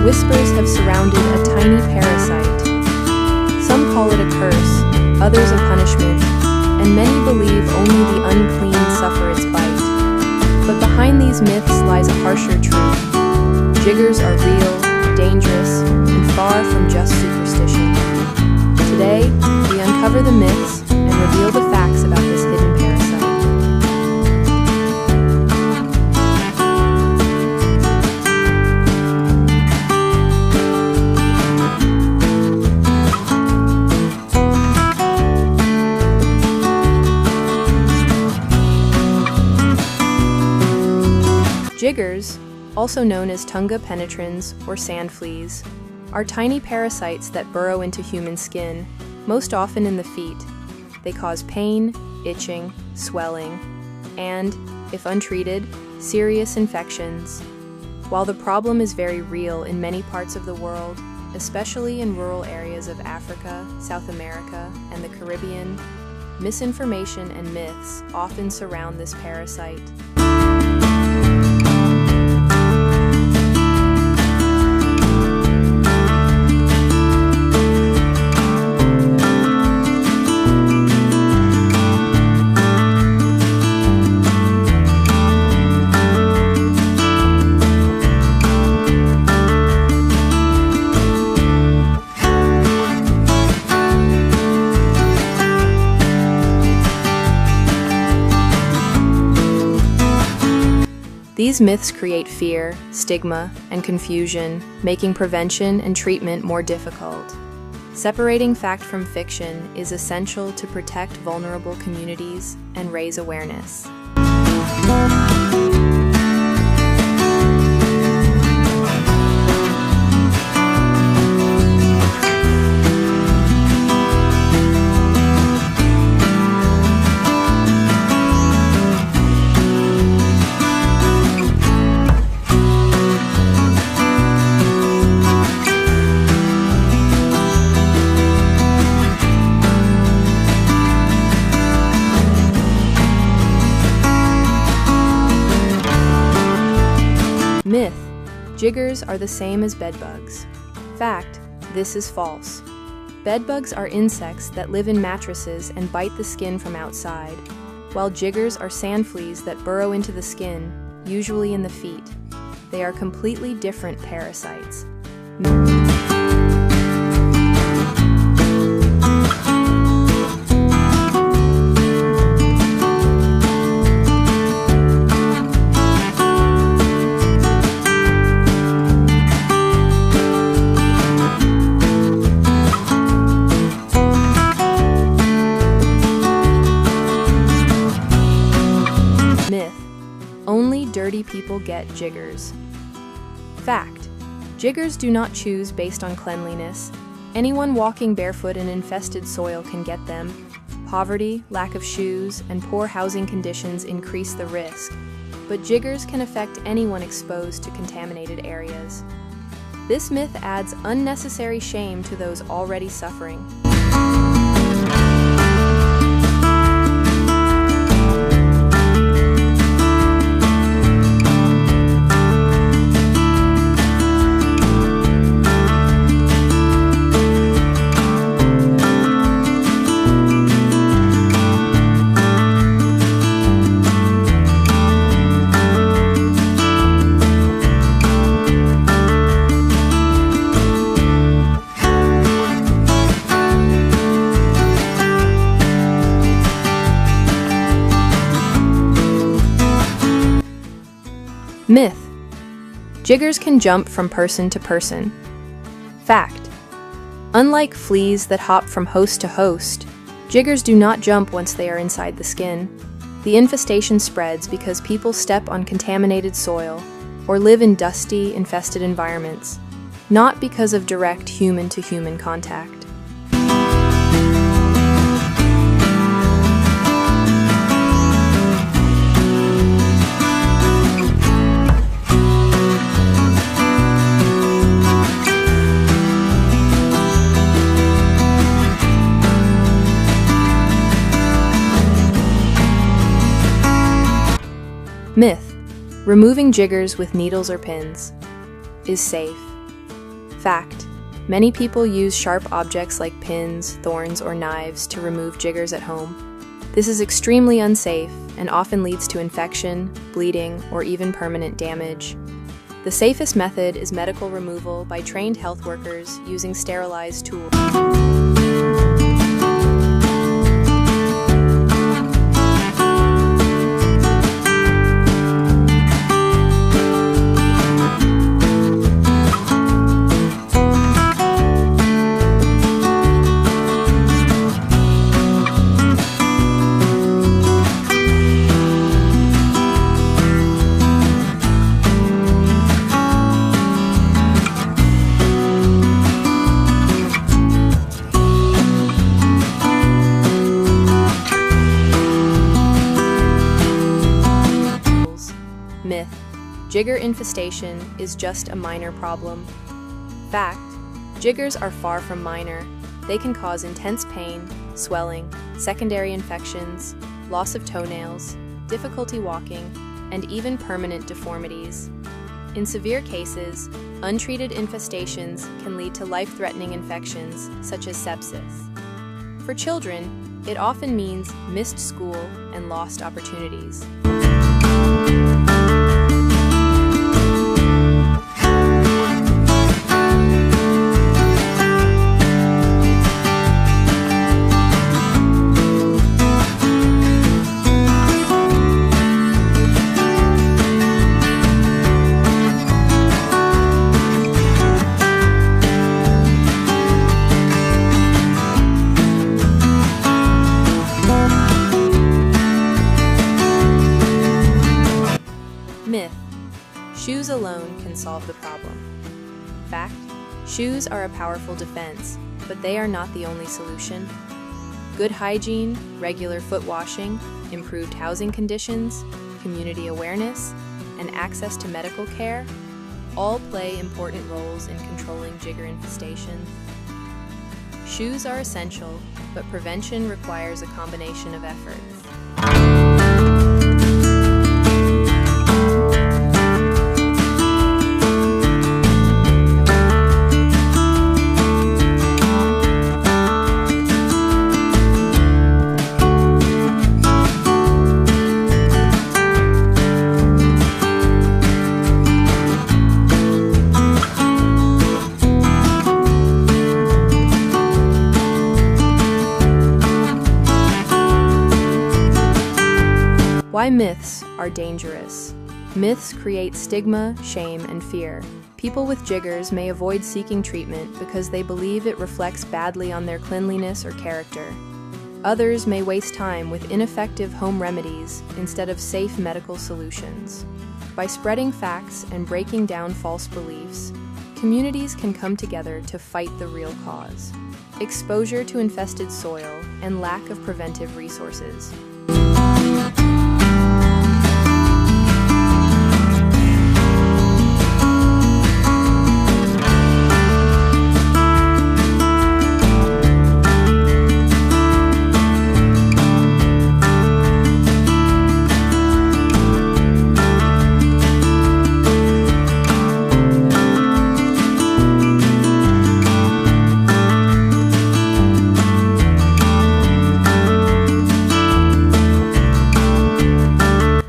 Whispers have surrounded a tiny parasite. Some call it a curse, others a punishment, and many believe only the unclean suffer its bite. But behind these myths lies a harsher truth. Jiggers are real, dangerous, and far from just superstition. Today, we uncover the myths and reveal the facts about this hidden parasite. Jiggers, also known as Tunga penetrans or sand fleas, are tiny parasites that burrow into human skin, most often in the feet. They cause pain, itching, swelling, and, if untreated, serious infections. While the problem is very real in many parts of the world, especially in rural areas of Africa, South America, and the Caribbean, misinformation and myths often surround this parasite. These myths create fear, stigma, and confusion, making prevention and treatment more difficult. Separating fact from fiction is essential to protect vulnerable communities and raise awareness. Myth: Jiggers are the same as bedbugs. Fact: this is false. Bedbugs are insects that live in mattresses and bite the skin from outside, while jiggers are sand fleas that burrow into the skin, usually in the feet. They are completely different parasites. Myth: only dirty people get jiggers. Fact: jiggers do not choose based on cleanliness. Anyone walking barefoot in infested soil can get them. Poverty, lack of shoes, and poor housing conditions increase the risk, but jiggers can affect anyone exposed to contaminated areas. This myth adds unnecessary shame to those already suffering. Myth: jiggers can jump from person to person. Fact: unlike fleas that hop from host to host, jiggers do not jump once they are inside the skin. The infestation spreads because people step on contaminated soil or live in dusty, infested environments, not because of direct human-to-human contact. Myth: removing jiggers with needles or pins is safe. Fact: many people use sharp objects like pins, thorns, or knives to remove jiggers at home. This is extremely unsafe and often leads to infection, bleeding, or even permanent damage. The safest method is medical removal by trained health workers using sterilized tools. Myth: jigger infestation is just a minor problem. Fact: jiggers are far from minor. They can cause intense pain, swelling, secondary infections, loss of toenails, difficulty walking, and even permanent deformities. In severe cases, untreated infestations can lead to life-threatening infections such as sepsis. For children, it often means missed school and lost opportunities. Myth: shoes alone can solve the problem. Fact: shoes are a powerful defense, but they are not the only solution. Good hygiene, regular foot washing, improved housing conditions, community awareness, and access to medical care all play important roles in controlling jigger infestation. Shoes are essential, but prevention requires a combination of efforts. Why myths are dangerous. Myths create stigma, shame, and fear. People with jiggers may avoid seeking treatment because they believe it reflects badly on their cleanliness or character. Others may waste time with ineffective home remedies instead of safe medical solutions. By spreading facts and breaking down false beliefs, communities can come together to fight the real cause: exposure to infested soil and lack of preventive resources.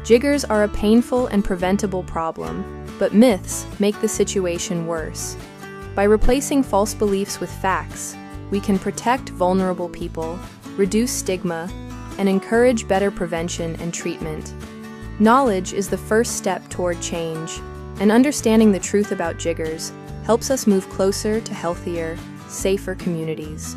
Jiggers are a painful and preventable problem, but myths make the situation worse. By replacing false beliefs with facts, we can protect vulnerable people, reduce stigma, and encourage better prevention and treatment. Knowledge is the first step toward change, and understanding the truth about jiggers helps us move closer to healthier, safer communities.